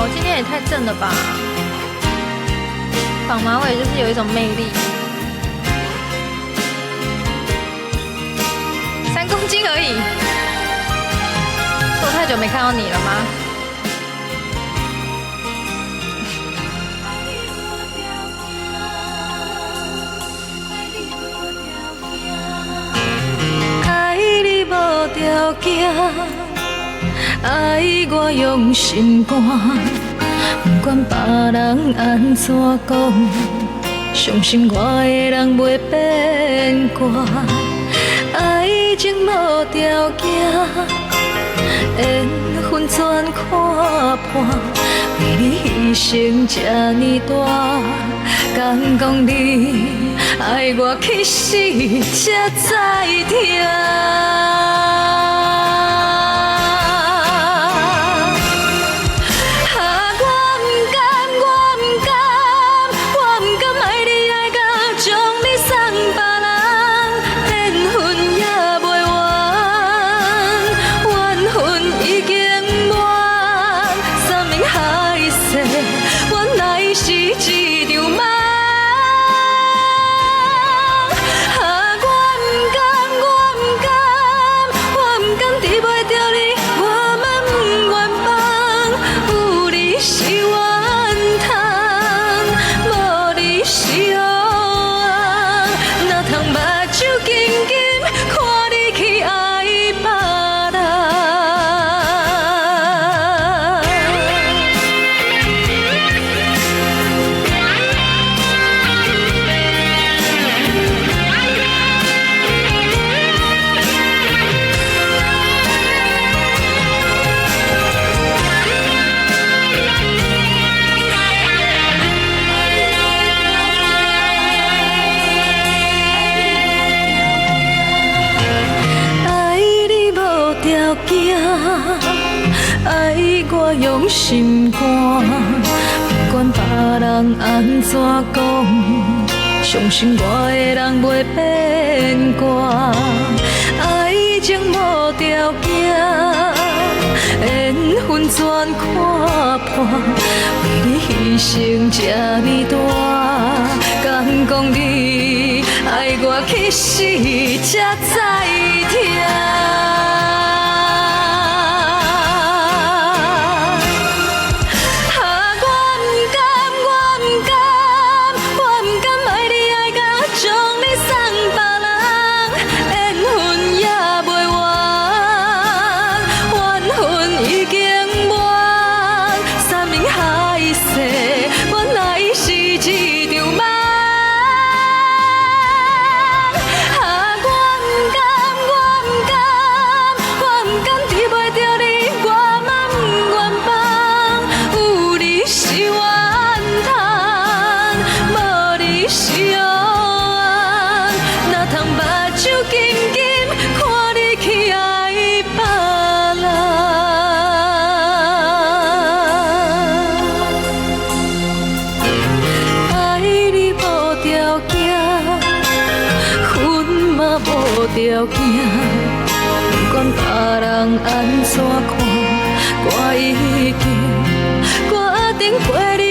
我今天也太正了吧！绑马尾就是有一种魅力。3公斤而已，是我太久没看到你了吗？爱你无条件，爱我用心肝，不管别人安怎讲，相信我的人袂变卦。爱情无条件，缘分全看破，为你牺牲这呢大，敢讲你爱我去死才知疼。爱我用心肝，不管别人安怎讲，相信我的人袂变卦。爱情无条件，缘分全看破，为你牺牲这呢大，敢讲你爱我去死才知疼。条件，不管别人安怎看，我已经决定陪你。